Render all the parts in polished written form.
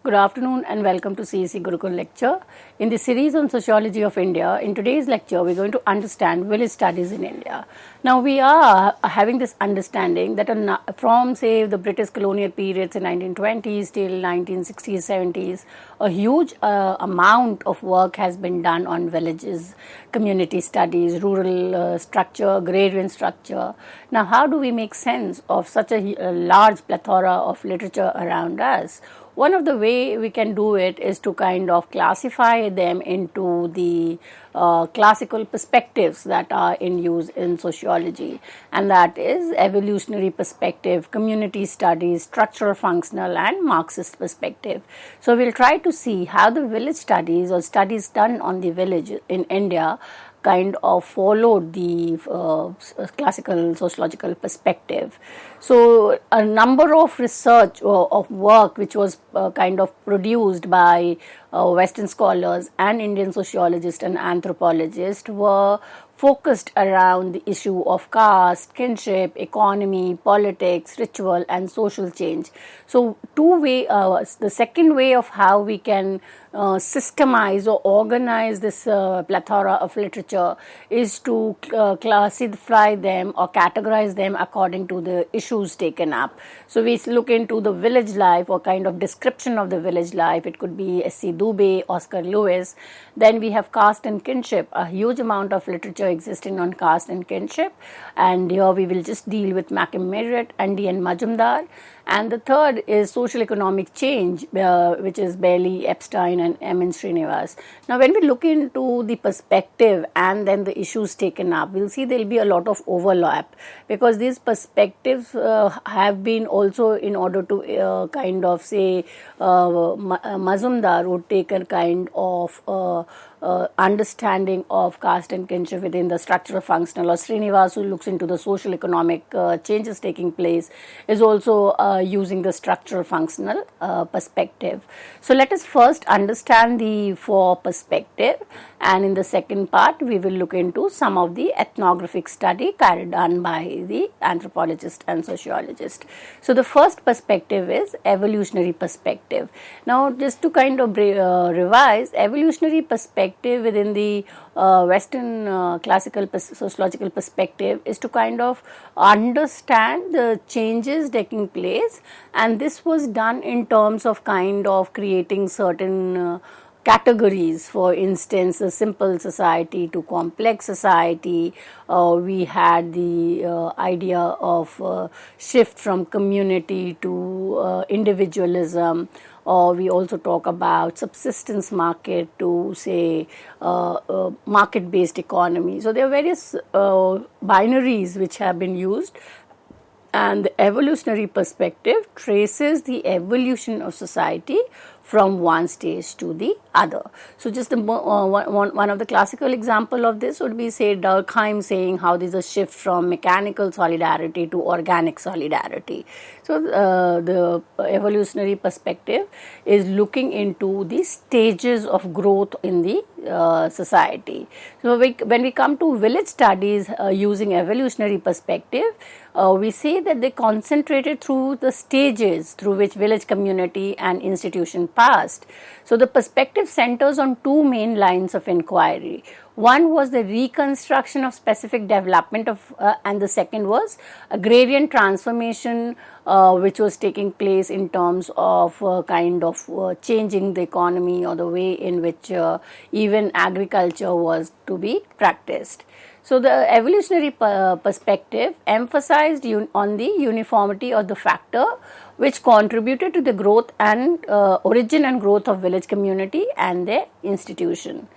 Good afternoon and welcome to CEC Gurukul lecture. In the series on sociology of India, in today's lecture we are going to understand village studies in India. Now we are having this understanding that from say the British colonial periods in 1920s till 1960s, 70s, a huge amount of work has been done on villages, community studies, rural structure, agrarian structure. Now how do we make sense of such a large plethora of literature around us? One of the way we can do it is to kind of classify them into the classical perspectives that are in use in sociology, and that is evolutionary perspective, community studies, structural functional and Marxist perspective. So we'll try to see how the village studies or studies done on the village in India kind of followed the classical sociological perspective. So a number of research or of work which was kind of produced by Western scholars and Indian sociologists and anthropologists were focused around the issue of caste, kinship, economy, politics, ritual and social change. So the second way of how we can systemize or organize this plethora of literature is to classify them or categorize them according to the issues taken up. So we look into the village life or kind of description of the village life. It could be S.C. Dubé, Oscar Lewis. Then we have caste and kinship, a huge amount of literature existing on caste and kinship, and here we will just deal with Malcolm Merritt and D.N. Majumdar. And the third is social economic change, which is Bailey, Epstein and M.N. Srinivas. Now when we look into the perspective and then the issues taken up, we'll see there will be a lot of overlap, because these perspectives have been also in order to kind of say Majumdar would take a kind of understanding of caste and kinship within the structural functional, or Srinivas, who looks into the social economic changes taking place, is also using the structural functional perspective. So let us first understand the four perspective, and in the second part we will look into some of the ethnographic study carried on by the anthropologist and sociologist. So the first perspective is evolutionary perspective. Now just to kind of revise, evolutionary perspective within the Western classical sociological perspective is to kind of understand the changes taking place, and this was done in terms of kind of creating certain categories. For instance, a simple society to complex society. We had the idea of shift from community to individualism. Or we also talk about subsistence market to say market-based economy. So there are various binaries which have been used, and the evolutionary perspective traces the evolution of society from one stage to the other. So just one of the classical example of this would be, say, Durkheim saying how there is a shift from mechanical solidarity to organic solidarity. So the evolutionary perspective is looking into the stages of growth in the society. So when we come to village studies using evolutionary perspective, we say that they concentrated through the stages through which village community and institution passed. So the perspective centers on two main lines of inquiry. One was the reconstruction of specific development of, and the second was agrarian transformation, which was taking place in terms of kind of changing the economy or the way in which even agriculture was to be practiced. So the evolutionary perspective emphasized on the uniformity of the factor which contributed to the growth and origin and growth of village community and their institution.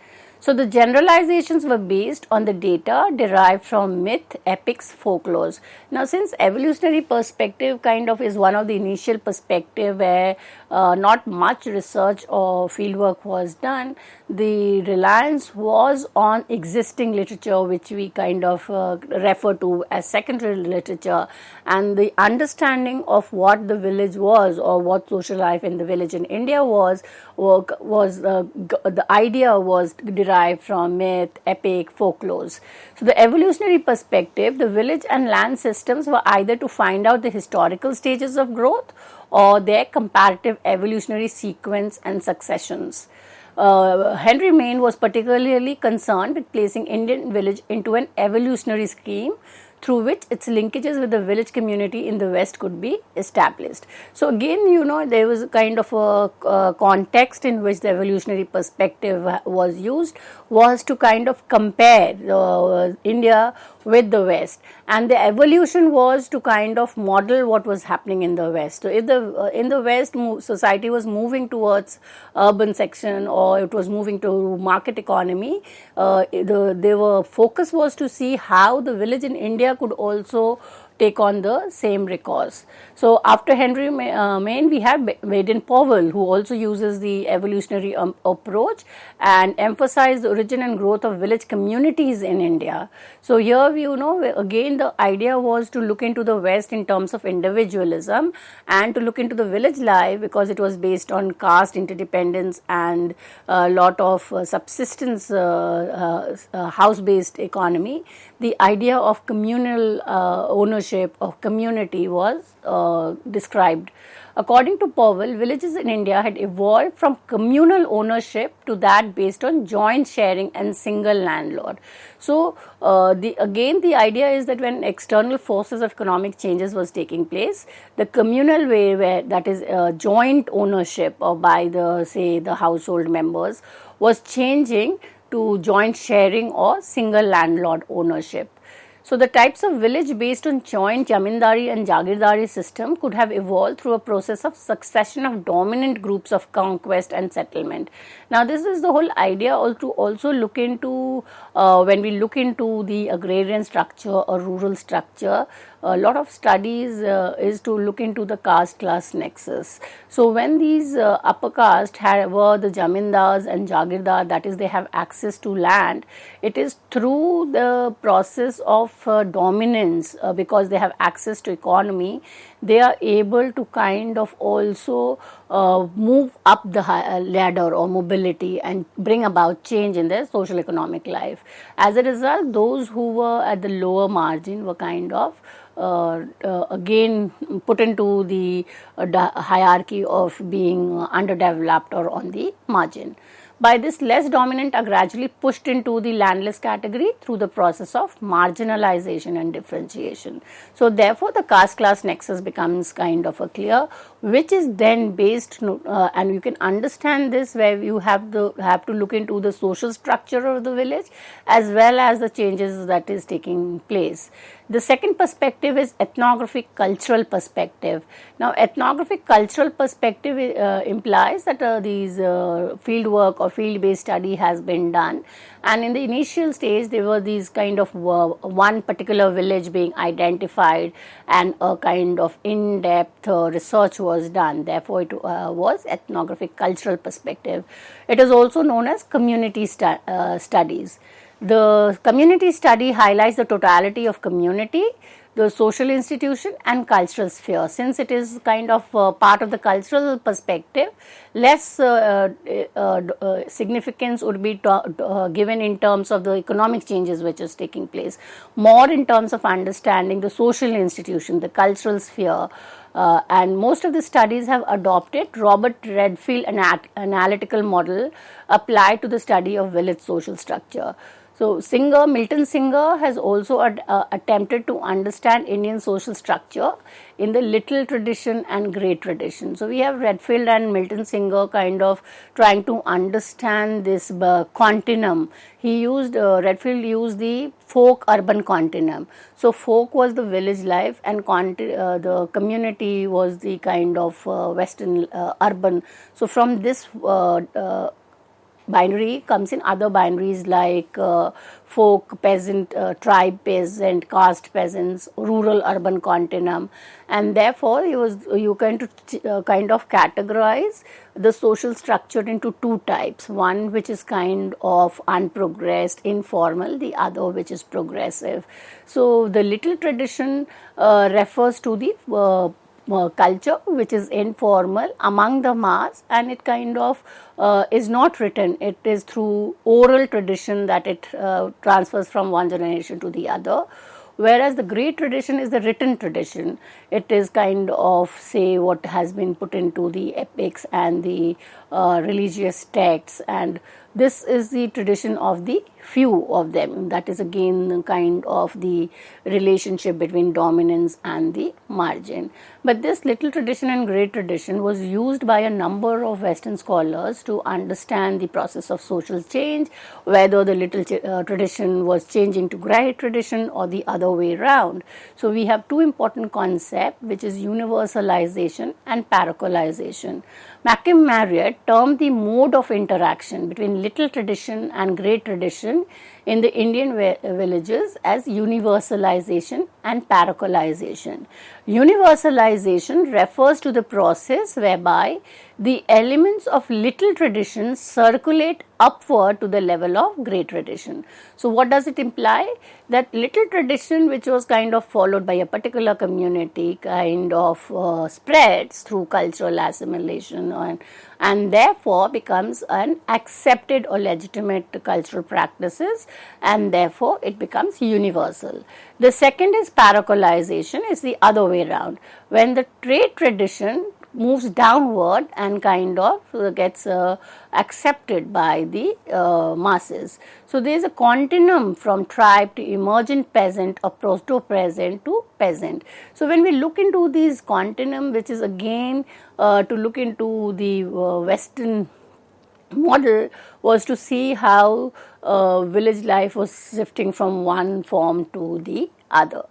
So the generalizations were based on the data derived from myth, epics, folklores. Now since evolutionary perspective kind of is one of the initial perspective where not much research or fieldwork was done, the reliance was on existing literature, which we kind of refer to as secondary literature, and the understanding of what the village was or what social life in the village in India was the idea was derived from myth, epic, folklores. So the evolutionary perspective, the village and land systems were either to find out the historical stages of growth or their comparative evolutionary sequence and successions. Henry Maine was particularly concerned with placing Indian village into an evolutionary scheme through which its linkages with the village community in the West could be established. So again, there was a kind of a context in which the evolutionary perspective was used, was to kind of compare India with the West, and the evolution was to kind of model what was happening in the West. So if in the West society was moving towards urban section or it was moving to market economy, their focus was to see how the village in India could also take on the same recourse. So after Henry Maine, we have Baden-Powell, who also uses the evolutionary approach and emphasized the origin and growth of village communities in India. So here, again the idea was to look into the West in terms of individualism and to look into the village life, because it was based on caste interdependence and a lot of subsistence house-based economy. The idea of communal ownership of community was described. According to Powell, villages in India had evolved from communal ownership to that based on joint sharing and single landlord. So, the idea is that when external forces of economic changes was taking place, the communal way, where that is joint ownership or by the household members, was changing to joint sharing or single landlord ownership. So the types of village based on joint jamindari and jagirdari system could have evolved through a process of succession of dominant groups of conquest and settlement. Now this is the whole idea to also look into when we look into the agrarian structure or rural structure. A lot of studies is to look into the caste class nexus. So when these upper caste were the jamindars and jagirdar, that is they have access to land, it is through the process of dominance, because they have access to economy, they are able to kind of also move up the ladder or mobility and bring about change in their social economic life. As a result, those who were at the lower margin were kind of again put into the hierarchy of being underdeveloped or on the margin. By this, less dominant are gradually pushed into the landless category through the process of marginalization and differentiation. So therefore, the caste class nexus becomes kind of a clear, which is then based, and you can understand this where you have to look into the social structure of the village as well as the changes that is taking place. The second perspective is ethnographic cultural perspective. Now, ethnographic cultural perspective implies that these field work or field based study has been done, and in the initial stage there were these kind of one particular village being identified and a kind of in-depth research was done. Therefore, it was ethnographic cultural perspective. It is also known as community studies. The community study highlights the totality of community, the social institution and cultural sphere. Since it is kind of part of the cultural perspective, less significance would be given in terms of the economic changes which is taking place, more in terms of understanding the social institution, the cultural sphere. And most of the studies have adopted Robert Redfield analytical model applied to the study of village social structure. So Milton Singer has also attempted to understand Indian social structure in the little tradition and great tradition. So we have Redfield and Milton Singer kind of trying to understand this continuum. Redfield used the folk urban continuum. So folk was the village life and the community was the kind of western urban. So from this binary comes in other binaries like folk, peasant, tribe, peasant, caste, peasants, rural, urban continuum, and therefore you kind of categorize the social structure into two types. One which is kind of unprogressed, informal; the other which is progressive. So the little tradition refers to the culture which is informal among the mass, and it kind of is not written. It is through oral tradition that it transfers from one generation to the other, whereas the great tradition is the written tradition. It is kind of, say, what has been put into the epics and the religious texts, and this is the tradition of the few of them. That is again kind of the relationship between dominance and the margin. But this little tradition and great tradition was used by a number of Western scholars to understand the process of social change, whether the little tradition was changing to great tradition or the other way around. So we have two important concepts, which is universalization and parochialization. Maxim Marriott termed the mode of interaction between little tradition and great tradition in the Indian villages as universalization and parochialization. Universalization refers to the process whereby the elements of little tradition circulate upward to the level of great tradition. So what does it imply? That little tradition, which was kind of followed by a particular community, kind of spreads through cultural assimilation and therefore becomes an accepted or legitimate cultural practices, and therefore it becomes universal. The second is parochialization, is the other way around, when the trade tradition moves downward and kind of gets accepted by the masses. So there is a continuum from tribe to emergent peasant or proto-peasant to peasant. So when we look into these continuum, which is again to look into the Western model, was to see how village life was shifting from one form to the other.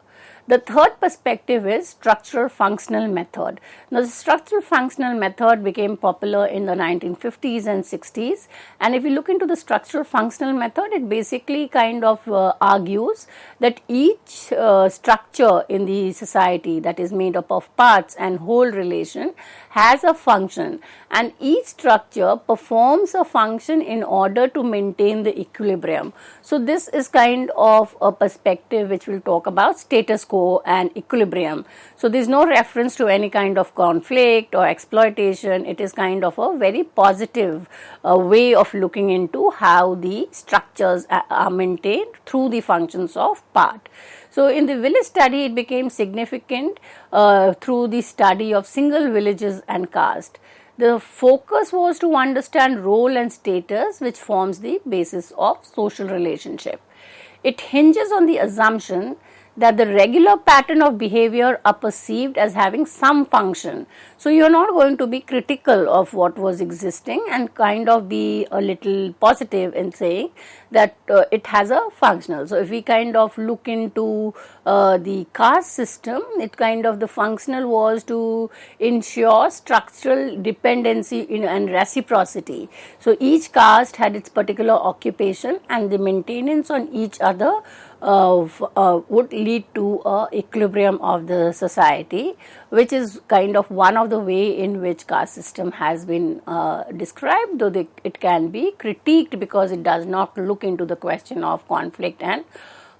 The third perspective is structural functional method. Now, the structural functional method became popular in the 1950s and 60s, and if you look into the structural functional method, it basically kind of argues that each structure in the society that is made up of parts and whole relation has a function, and each structure performs a function in order to maintain the equilibrium. So this is kind of a perspective which will talk about status quo and equilibrium. So there is no reference to any kind of conflict or exploitation. It is kind of a very positive way of looking into how the structures are maintained through the functions of part. So in the village study, it became significant through the study of single villages and caste. The focus was to understand role and status, which forms the basis of social relationship. It hinges on the assumption that the regular pattern of behavior are perceived as having some function. So you are not going to be critical of what was existing and kind of be a little positive in saying that it has a functional. So if we kind of look into the caste system, it kind of the functional was to ensure structural dependency and reciprocity. So each caste had its particular occupation, and the maintenance on each other would lead to a equilibrium of the society, which is kind of one of the way in which caste system has been described, though it can be critiqued because it does not look into the question of conflict and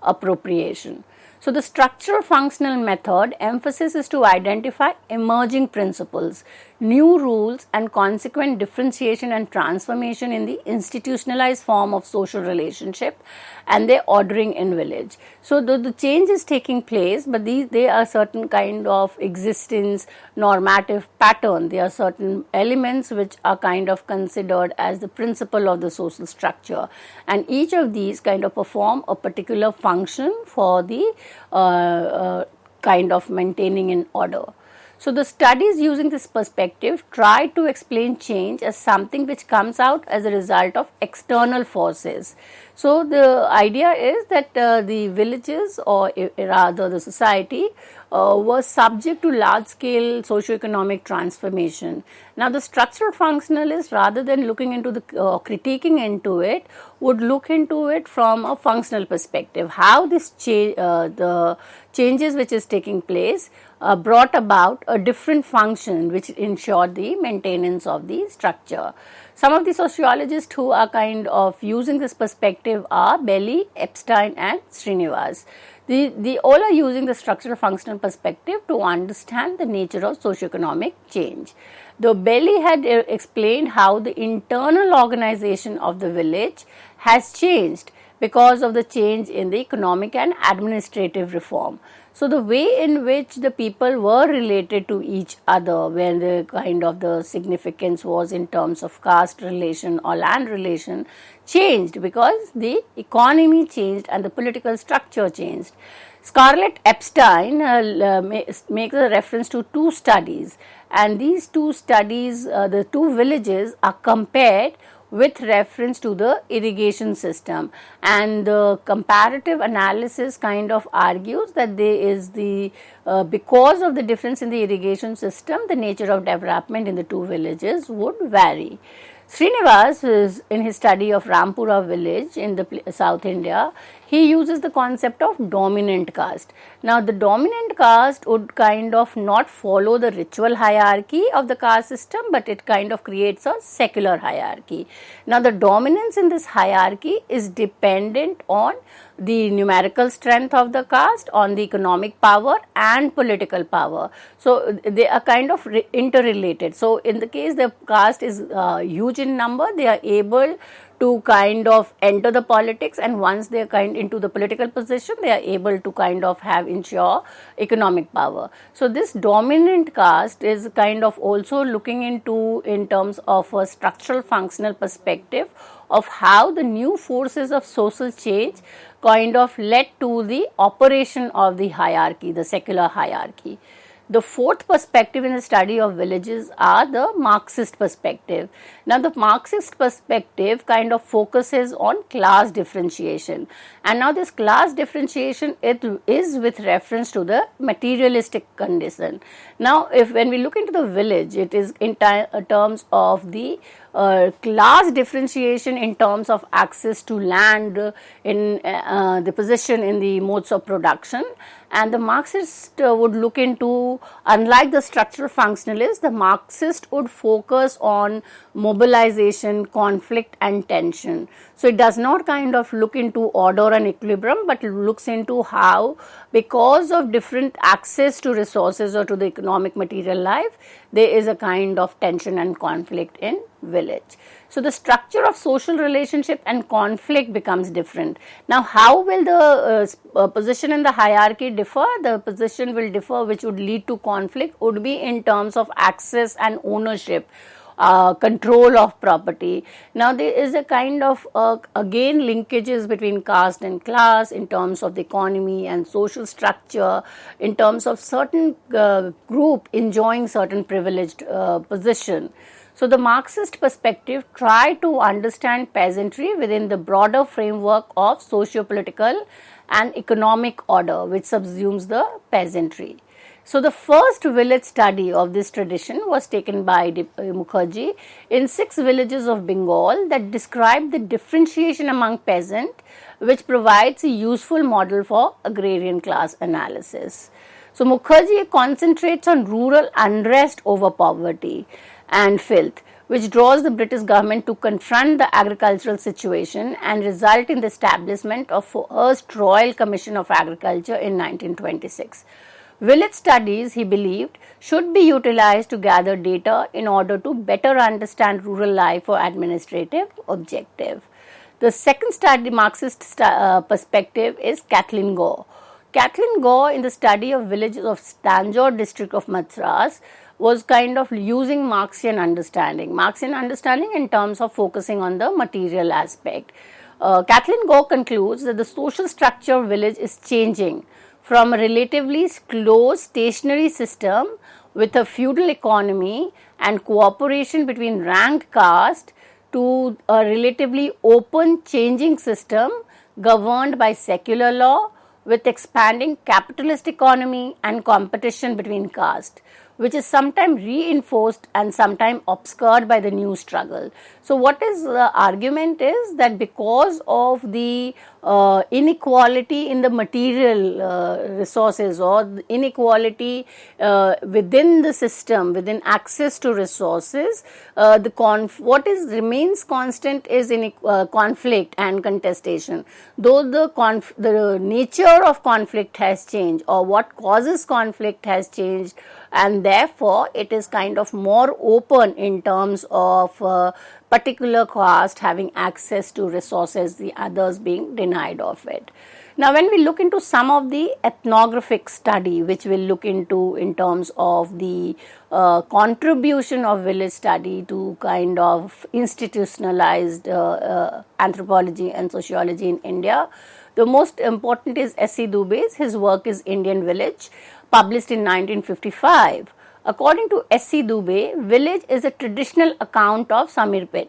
appropriation. So the structural functional method emphasis is to identify emerging principles, new rules, and consequent differentiation and transformation in the institutionalized form of social relationship and their ordering in village. So the change is taking place, but they are certain kind of existence normative pattern. There are certain elements which are kind of considered as the principle of the social structure, and each of these kind of perform a particular function for the kind of maintaining an order. So the studies using this perspective try to explain change as something which comes out as a result of external forces. So the idea is that the villages, or rather the society, was subject to large scale socio-economic transformation. Now the structural functionalists, rather than looking into the critiquing into it, would look into it from a functional perspective, how this the changes which is taking place brought about a different function which ensured the maintenance of the structure. Some of the sociologists who are kind of using this perspective are Belli, Epstein and Srinivas. They all are using the structural functional perspective to understand the nature of socioeconomic change. Though Belli had explained how the internal organization of the village has changed because of the change in the economic and administrative reform. So the way in which the people were related to each other, when the kind of the significance was in terms of caste relation or land relation, changed because the economy changed and the political structure changed. Scarlett Epstein makes a reference to two studies, and these two studies, the two villages, are compared with reference to the irrigation system, and the comparative analysis kind of argues that there is the because of the difference in the irrigation system, the nature of development in the two villages would vary. Srinivas is in his study of Rampura village in the South India. He uses the concept of dominant caste. Now the dominant caste would kind of not follow the ritual hierarchy of the caste system, but it kind of creates a secular hierarchy. Now the dominance in this hierarchy is dependent on the numerical strength of the caste, on the economic power and political power. So they are kind of interrelated. So in the case the caste is huge in number, they are able to kind of enter the politics, and once they are kind into the political position, they are able to kind of ensure economic power. So this dominant caste is kind of also looking into in terms of a structural functional perspective of how the new forces of social change kind of led to the operation of the hierarchy, the secular hierarchy. The fourth perspective in the study of villages are the Marxist perspective. Now the Marxist perspective kind of focuses on class differentiation, and now this class differentiation, it is with reference to the materialistic condition. Now if when we look into the village, it is in terms of the class differentiation in terms of access to land, in the position in the modes of production. And the Marxist would look into, unlike the structural functionalists, the Marxist would focus on mobilization, conflict and tension. So it does not kind of look into order and equilibrium, but it looks into how, because of different access to resources or to the economic material life, there is a kind of tension and conflict in village. So the structure of social relationship and conflict becomes different. Now how will the position in the hierarchy differ? The position will differ, which would lead to conflict, would be in terms of access and ownership, control of property. Now there is a kind of again linkages between caste and class in terms of the economy and social structure, in terms of certain group enjoying certain privileged position. So the Marxist perspective tried to understand peasantry within the broader framework of socio-political and economic order which subsumes the peasantry. So the first village study of this tradition was taken by Mukherjee in 6 villages of Bengal that describe the differentiation among peasant, which provides a useful model for agrarian class analysis. So Mukherjee concentrates on rural unrest over poverty and filth, which draws the British government to confront the agricultural situation and result in the establishment of first Royal Commission of Agriculture in 1926. Village studies, he believed, should be utilized to gather data in order to better understand rural life for administrative objective. The second study, Marxist perspective, is Kathleen Gore. Kathleen Gore, in the study of villages of Tanjore district of Madras, was kind of using Marxian understanding in terms of focusing on the material aspect. Kathleen Gore concludes that the social structure of village is changing from a relatively closed stationary system, with a feudal economy and cooperation between ranked caste to a relatively open changing system governed by secular law with expanding capitalist economy and competition between castes, which is sometimes reinforced and sometimes obscured by the new struggle. So, what is the argument is that because of the inequality in the material resources or inequality within the system, within access to resources, what is remains constant is in conflict and contestation. Though the nature of conflict has changed, or what causes conflict has changed, and therefore it is kind of more open in terms of particular caste having access to resources, the others being denied of it. Now, when we look into some of the ethnographic study, which we'll look into in terms of the contribution of village study to kind of institutionalized anthropology and sociology in India, the most important is S.C. Dube's. His work is Indian Village, published in 1955. According to S.C. Dube, village is a traditional account of Samirpet.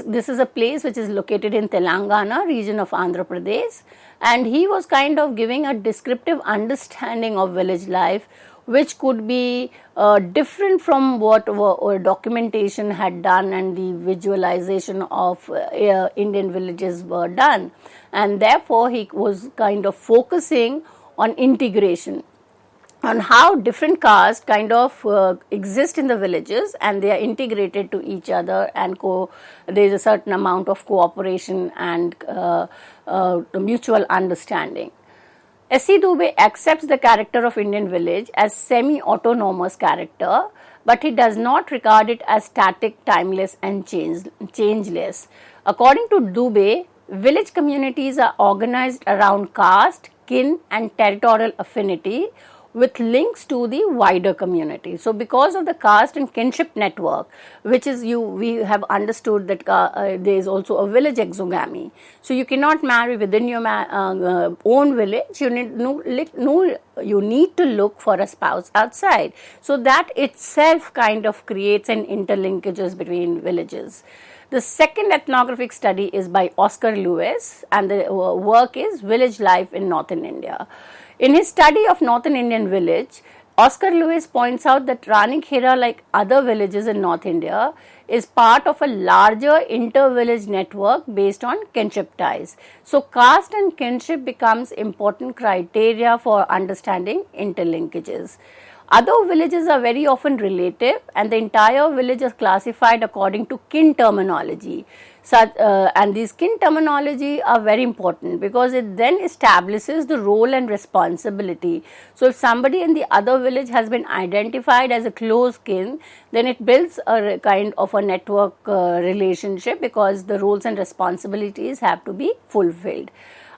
This is a place which is located in Telangana region of Andhra Pradesh, and he was kind of giving a descriptive understanding of village life, which could be different from what documentation had done and the visualization of Indian villages were done, and therefore he was kind of focusing on integration, on how different castes kind of exist in the villages and they are integrated to each other, and there is a certain amount of cooperation and mutual understanding. S.C. Dube accepts the character of Indian village as semi-autonomous character, but he does not regard it as static, timeless and changeless. According to Dube, village communities are organized around caste, kin and territorial affinity, with links to the wider community. So, because of the caste and kinship network, which is we have understood that there is also a village exogamy. So, you cannot marry within your own village. You need to look for a spouse outside. So, that itself kind of creates an interlinkages between villages. The second ethnographic study is by Oscar Lewis, and the work is Village Life in Northern India. In his study of Northern Indian village, Oscar Lewis points out that Ranikhera, like other villages in North India, is part of a larger inter-village network based on kinship ties. So, caste and kinship becomes important criteria for understanding interlinkages. Other villages are very often relative, and the entire village is classified according to kin terminology. And these kin terminology are very important because it then establishes the role and responsibility. So, if somebody in the other village has been identified as a close kin, then it builds a kind of a network relationship, because the roles and responsibilities have to be fulfilled.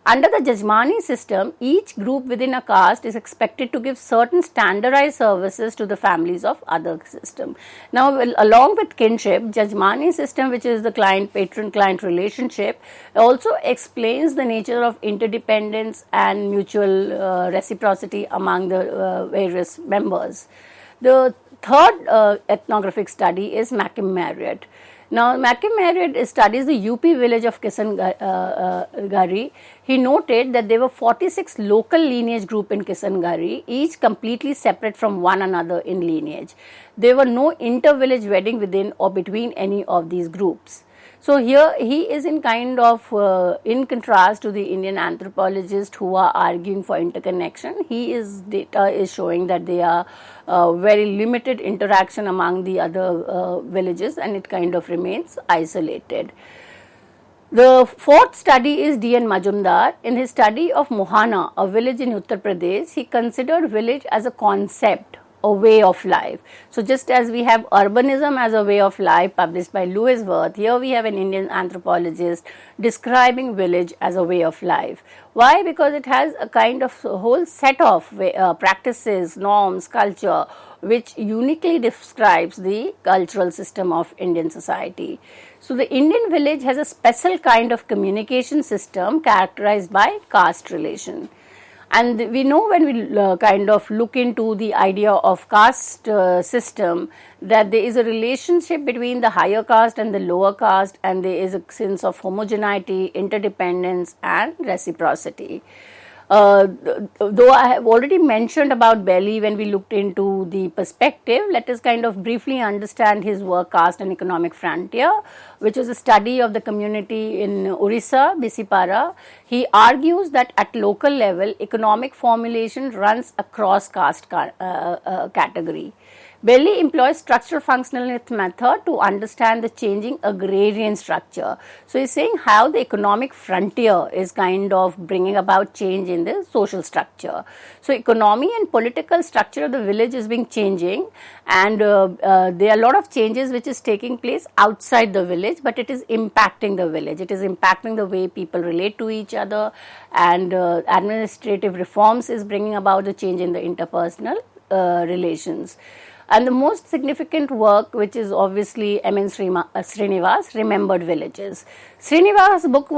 Under the Jajmani system, each group within a caste is expected to give certain standardized services to the families of other system. Now, along with kinship, Jajmani system, which is the patron-client relationship, also explains the nature of interdependence and mutual reciprocity among the various members. The third ethnographic study is Mackim Marriott. Now, Mackim Marriott studies the UP village of Kisan Gari. He noted that there were 46 local lineage groups in Kisan Gari, each completely separate from one another in lineage. There were no inter-village wedding within or between any of these groups. So, here he is in kind of in contrast to the Indian anthropologists who are arguing for interconnection. His data is showing that they are very limited interaction among the other villages, and it kind of remains isolated. The fourth study is D.N. Majumdar. In his study of Mohana, a village in Uttar Pradesh, he considered village as a concept, a way of life. So, just as we have urbanism as a way of life published by Louis Wirth, here we have an Indian anthropologist describing village as a way of life. Why? Because it has a kind of whole set of practices, norms, culture, which uniquely describes the cultural system of Indian society. So, the Indian village has a special kind of communication system characterized by caste relation. And we know when we kind of look into the idea of caste system, that there is a relationship between the higher caste and the lower caste, and there is a sense of homogeneity, interdependence, and reciprocity. Though I have already mentioned about Belly when we looked into the perspective, let us kind of briefly understand his work, Caste and Economic Frontier, which is a study of the community in Orissa, Bisipara. He argues that at local level, economic formulation runs across caste category. Belly employs structural functionalist method to understand the changing agrarian structure. So he's saying how the economic frontier is kind of bringing about change in the social structure. So economy and political structure of the village is being changing, and there are a lot of changes which is taking place outside the village, but it is impacting the village. It is impacting the way people relate to each other, and administrative reforms is bringing about the change in the interpersonal relations. And the most significant work, which is obviously M.N. Srinivas, Remembered Villages. Srinivas' book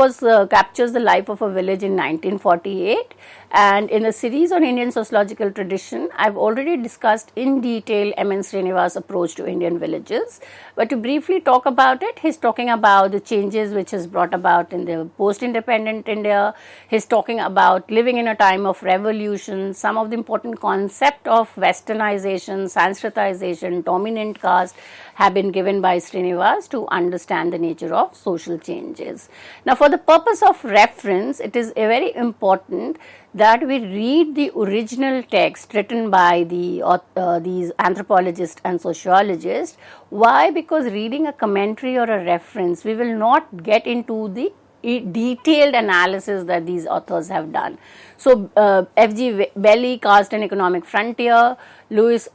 captures the life of a village in 1948, and in the series on Indian sociological tradition, I've already discussed in detail M.N. Srinivas' approach to Indian villages. But to briefly talk about it, he's talking about the changes which is brought about in the post-independent India. He's talking about living in a time of revolution, some of the important concept of westernization, Sanskritization, dominant caste have been given by Srinivas to understand the nature of social changes. Now, for the purpose of reference, it is very important that we read the original text written by these anthropologists and sociologists. Why? Because reading a commentary or a reference, we will not get into the detailed analysis that these authors have done. So, F.G. Belly, Caste and Economic Frontier,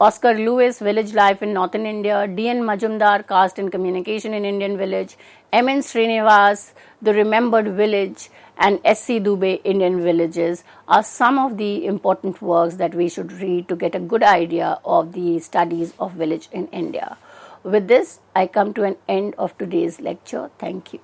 Oscar Lewis, Village Life in Northern India, D.N. Majumdar, Caste and Communication in Indian Village, M.N. Srinivas, The Remembered Village, and S.C. Dubey, Indian Villages, are some of the important works that we should read to get a good idea of the studies of village in India. With this, I come to an end of today's lecture. Thank you.